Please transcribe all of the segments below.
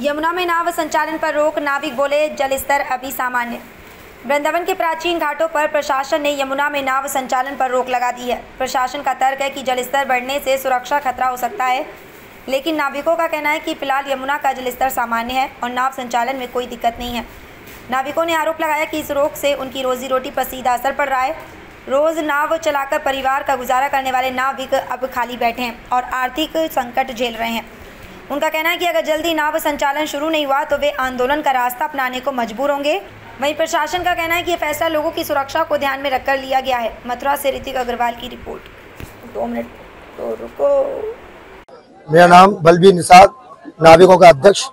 यमुना में नाव संचालन पर रोक, नाविक बोले जलस्तर अभी सामान्य। वृंदावन के प्राचीन घाटों पर प्रशासन ने यमुना में नाव संचालन पर रोक लगा दी है। प्रशासन का तर्क है कि जलस्तर बढ़ने से सुरक्षा खतरा हो सकता है, लेकिन नाविकों का कहना है कि फिलहाल यमुना का जलस्तर सामान्य है और नाव संचालन में कोई दिक्कत नहीं है। नाविकों ने आरोप लगाया कि इस रोक से उनकी रोजी रोटी पर सीधा असर पड़ रहा है। रोज़ नाव चलाकर परिवार का गुजारा करने वाले नाविक अब खाली बैठे हैं और आर्थिक संकट झेल रहे हैं। उनका कहना है कि अगर जल्दी नाव संचालन शुरू नहीं हुआ तो वे आंदोलन का रास्ता अपनाने को मजबूर होंगे। वहीं प्रशासन का कहना है कि यह फैसला लोगों की सुरक्षा को ध्यान में रखकर लिया गया है। मथुरा से ऋतिक अग्रवाल की रिपोर्ट। 2 मिनट तो रुको। मेरा नाम बलबीर निषाद, नाविकों का अध्यक्ष।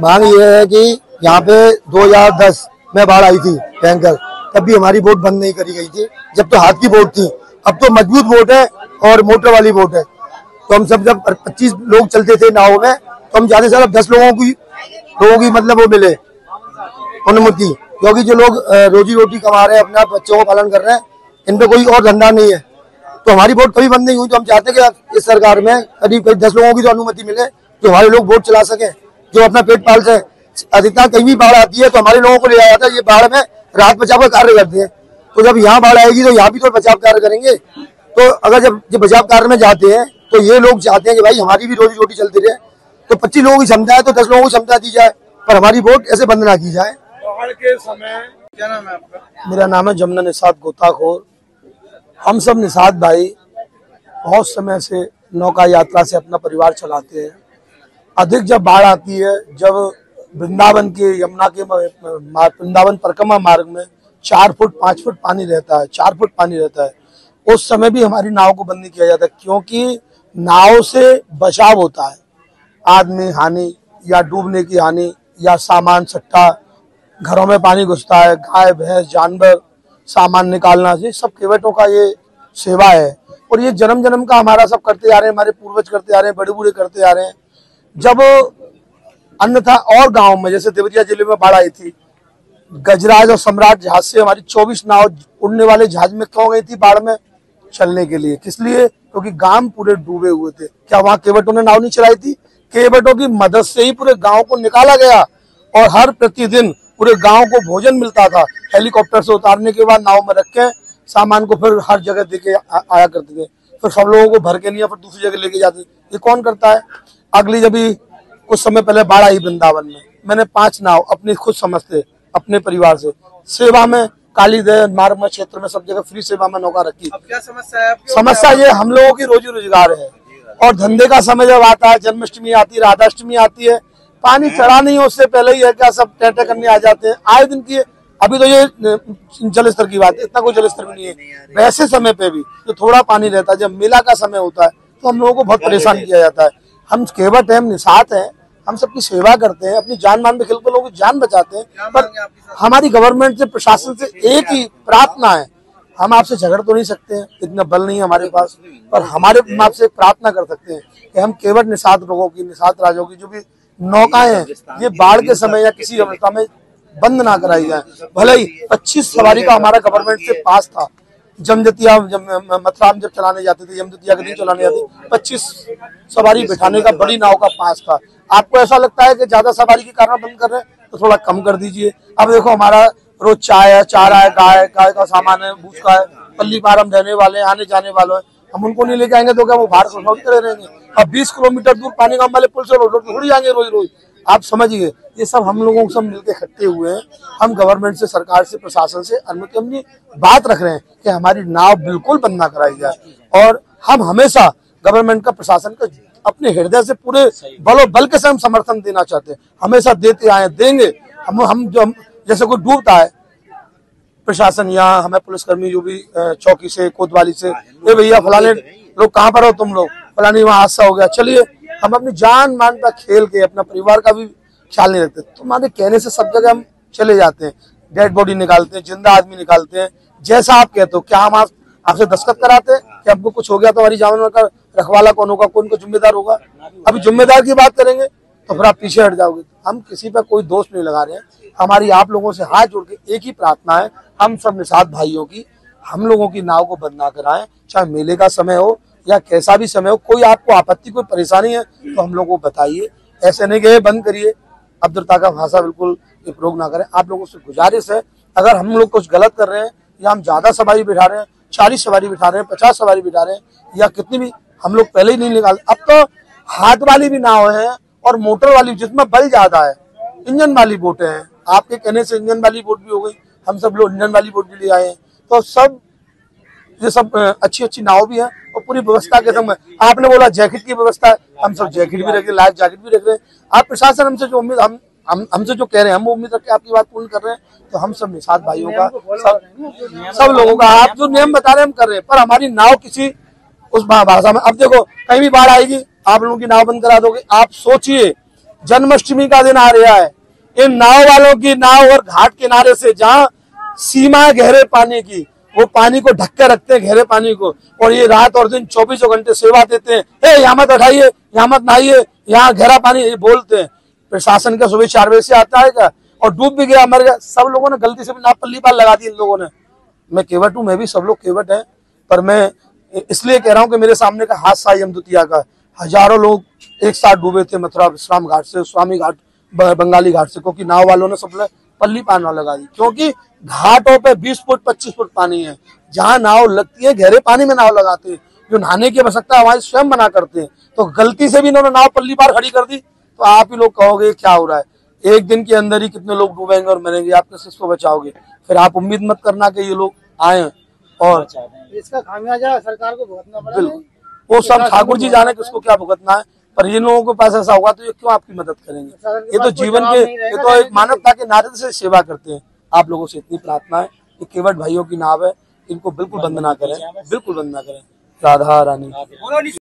मांग ये है कि यहाँ पे 2010 में बाढ़ आई थी टैंकर, तब भी हमारी बोट बंद नहीं करी गई थी, जब तो हाथ की बोट थी। अब तो मजबूत बोट है और मोटर वाली बोट है। तो हम सब जब 25 लोग चलते थे नाव में, तो हम चाहते सिर्फ 10 लोगों की मतलब वो मिले अनुमति, क्योंकि जो लोग रोजी रोटी कमा रहे हैं, अपना बच्चों को पालन कर रहे हैं, इन पे कोई और धंधा नहीं है। तो हमारी बोट कभी बंद नहीं हुई। तो हम चाहते हैं कि इस सरकार में करीब 10 लोगों की तो अनुमति मिले, जो हमारे लोग बोट चला सके, जो अपना पेट पाल सके। अधिकतर कहीं भी बाढ़ आती है तो हमारे लोगों को ले जाता है। ये बाढ़ में राहत बचाव का कार्य करते हैं, तो जब यहाँ बाढ़ आएगी तो यहाँ भी तो बचाव कार्य करेंगे। तो अगर जब बचाव कार्य में जाते हैं तो ये लोग चाहते हैं कि भाई हमारी भी रोजी रोटी चलती रहे। तो 25 लोगों की क्षमता है तो 10 लोगों की क्षमता दी जाए, पर हमारी बोट ऐसे बंद ना की जाए। बाढ़ के समय क्या नाम है आपका? मेरा नाम है जमुना निषाद गोताखोर। हम सब निषाद भाई बहुत समय से नौका यात्रा से अपना परिवार चलाते हैं। अधिक जब बाढ़ आती है, जब वृंदावन के यमुना के वृंदावन परिक्रमा मार्ग में 4 फुट 5 फुट पानी रहता है, 4 फुट पानी रहता है, उस समय भी हमारी नाव को बंद नहीं किया जाता, क्योंकि नाव से बचाव होता है। आदमी हानि या डूबने की हानि या सामान सट्टा, घरों में पानी घुसता है, गाय भैंस जानवर सामान निकालना, ये सब केवटों का ये सेवा है। और ये जन्म जन्म का हमारा सब करते आ रहे हैं, हमारे पूर्वज करते आ रहे हैं, बड़े बूढ़े करते आ रहे हैं। जब अन्यथा और गांव में जैसे देवरिया जिले में बाढ़ आई थी, गजराज और सम्राट जहाज से हमारी 24 नाव उड़ने वाले जहाज में क्यों गई थी बाढ़ में चलने के लिए? किस लिए? क्योंकि गांव पूरे डूबे हुए थे। क्या वहां केवटों ने नाव नहीं चलाई थी? केवटों की मदद से ही पूरे गांव को निकाला गया और हर प्रतिदिन पूरे गांव को भोजन मिलता था। हेलीकॉप्टर से उतारने के बाद नाव में रख के सामान को फिर हर जगह देके आया करते थे। फिर सब लोगों को भर के नहीं फिर दूसरी जगह लेके जाते। ये कौन करता है? अगली जब कुछ समय पहले बाढ़ आई वृंदावन में, मैंने 5 नाव अपनी खुद समझते अपने परिवार से सेवा में कालीदह मार्ग में क्षेत्र में सब जगह फ्री सेवा में नौका रखी। अब क्या समस्या है आपकी? समस्या ये हम लोगों की रोजी रोजगार है और धंधे का समय जब आता है, जन्माष्टमी आती है, राधाष्टमी आती है, पानी चढ़ा नहीं हो उससे पहले ही है क्या सब टेंटे करने आ जाते हैं आए दिन की। अभी तो ये जलस्तर की बात है, इतना कोई जलस्तर भी नहीं है। वैसे समय पे भी जो थोड़ा पानी रहता है, जब मेला का समय होता है तो हम लोगों को बहुत परेशान किया जाता है। हम केवट हैं, हम निषाद हैं, हम सबकी सेवा करते हैं, अपनी जान मान पे खेल कर लोगों की जान बचाते हैं। पर हमारी गवर्नमेंट से, प्रशासन से एक ही प्रार्थना है, हम आपसे झगड़ तो नहीं सकते हैं, इतना बल नहीं है हमारे पास, पर हमारे आपसे प्रार्थना कर सकते हैं कि हम केवट निषाद लोगों की, निषाद राजों की जो भी नौकाएं हैं, ये बाढ़ के समय या किसी अवस्था में बंद ना कराई जाए। भले ही 25 सवारी का हमारा गवर्नमेंट से पास था। जमजतिया मथुरा जब चलाने जाते थे, जमजतिया के दिन चलाने जाते, 25 सवारी बिठाने का बड़ी नाव का पास था। आपको ऐसा लगता है कि ज्यादा सवारी के कारण बंद कर रहे हैं तो थोड़ा कम कर दीजिए। अब देखो हमारा रोज चाय है, चारा है, गाय का सामान है, भूस का है, पल्ली पारम रहने वाले आने जाने वाले हैं, हम उनको नहीं लेके आएंगे तो क्या वो बाहर सोचते रहेंगे? अब 20 किलोमीटर दूर पानी गांव वाले पुल से रोड थोड़ी जाएंगे रोज रोज। आप समझिए, ये सब हम लोगों को सब मिलकर इकट्ठे हुए हैं। हम गवर्नमेंट से, सरकार से, प्रशासन से अनुमति अपनी बात रख रहे हैं कि हमारी नाव बिल्कुल बंद ना कराई जाए। और हम हमेशा गवर्नमेंट का, प्रशासन का अपने हृदय से पूरे बल के साथ हम समर्थन देना चाहते हैं, हमेशा देते आए, देंगे। हम जो जैसे कोई डूबता है, प्रशासन या हमें पुलिसकर्मी जो भी चौकी से, कोतवाली से, ये भैया फलाने लोग कहाँ पर हो तुम लोग, फलानी वहाँ हादसा हो गया, चलिए। हम अपनी जान मान पर खेल के अपना परिवार का भी ख्याल नहीं रखते। तुम्हारे कहने से सब जगह हम चले जाते हैं, डेड बॉडी निकालते हैं, जिंदा आदमी निकालते हैं, जैसा आप कहते हो। क्या हम आपसे दस्तखत कराते हैं कि आपको कुछ हो गया तो हमारी जान का रखवाला कौन होगा, कौन को जिम्मेदार होगा? अभी जिम्मेदार की बात करेंगे तो फिर आप पीछे हट जाओगे। हम किसी पर कोई दोष नहीं लगा रहे हैं। हमारी आप लोगों से हाथ जोड़ के एक ही प्रार्थना है, हम सब निषाद भाइयों की, हम लोगों की नाव को बंद ना कराएं। चाहे मेले का समय हो या कैसा भी समय हो, कोई आपको आपत्ति कोई परेशानी है तो हम लोग को बताइए, ऐसे नहीं कि बंद करिए। अभद्रता का भाषा बिल्कुल प्रयोग ना करें। आप लोगों से गुजारिश है, अगर हम लोग कुछ गलत कर रहे हैं या हम ज्यादा सवारी बिठा रहे हैं, 40 सवारी बिठा रहे हैं, 50 सवारी बिठा रहे हैं या कितनी भी, हम लोग पहले ही नहीं निकाल। अब तो हाथ वाली भी नाव है और मोटर वाली जिसमें बल ज्यादा है, इंजन वाली बोटें हैं। आपके कहने से इंजन वाली बोट भी हो गई, हम सब लोग इंजन वाली बोट भी ले आए हैं। तो सब ये सब अच्छी नाव भी है और पूरी व्यवस्था के संग। आपने बोला जैकेट की व्यवस्था है, हम सब जैकेट भी रख रहे हैं, लाइफ जैकेट भी रख रहे हैं। आप प्रशासन हमसे जो उम्मीद हमसे जो कह रहे हैं, हम वो उम्मीद रख के आपकी बात पूर्ण कर रहे हैं। तो हम सब निषाद भाइयों का, सब लोगों का, आप जो नियम बता रहे हैं हम कर रहे हैं, पर हमारी नाव किसी उस भाषा में। अब देखो कहीं भी बाढ़ आएगी, आप लोगों की नाव बंद करा दोगे। आप सोचिए, जन्माष्टमी का दिन आ रहा है, इन नाव वालों की नाव और घाट किनारे से जहाँ सीमा है गहरे पानी की, वो पानी को ढक के रखते हैं, गहरे पानी को, और ये रात और दिन 24 घंटे सेवा देते हैं। यहाँ मत उठाइए, यहाँ मत नहाइए, यहाँ गहरा पानी, ये बोलते हैं। प्रशासन का सुबह 4 बजे से आता है क्या, और डूब भी गया, मर गया। सब लोगों ने गलती से भी नाव पल्ली पार लगा दी इन लोगों ने। मैं केवट हूँ, मैं भी, सब लोग केवट है, पर मैं इसलिए कह रहा हूँ कि मेरे सामने का हादसा यमदुतिया का, हजारों लोग एक साथ डूबे थे मथुरा विश्राम घाट से, स्वामी घाट, बंगाली घाट से, क्योंकि नाव वालों ने सब पल्ली पार ना लगा दी। क्योंकि घाटों पे 20 फुट 25 फुट पानी है, जहाँ नाव लगती है गहरे पानी में नाव लगाते हैं, जो नहाने की आवश्यकता हमारे स्वयं मना करते हैं। तो गलती से भी इन्होंने नाव पल्ली पार खड़ी कर दी, तो आप ही लोग कहोगे क्या हो रहा है। एक दिन के अंदर ही कितने लोग डूबेंगे और मरेंगे, आप कैसे इसको बचाओगे। फिर आप उम्मीद मत करना कि ये लोग आए और इसका खामियाजा सरकार को भुगतना पड़ेगा। बिल्कुल, वो सब ठाकुर जी जाने किसको क्या भुगतना है, पर ये लोगों के पास ऐसा होगा तो ये क्यों आपकी मदद करेंगे। ये तो जीवन के, ये तो एक मानवता के नाते से सेवा करते हैं। आप लोगों से इतनी प्रार्थना है कि केवट भाइयों की नाव है, इनको बिल्कुल बंद ना करें, बिल्कुल बंद ना करें। राधा रानी।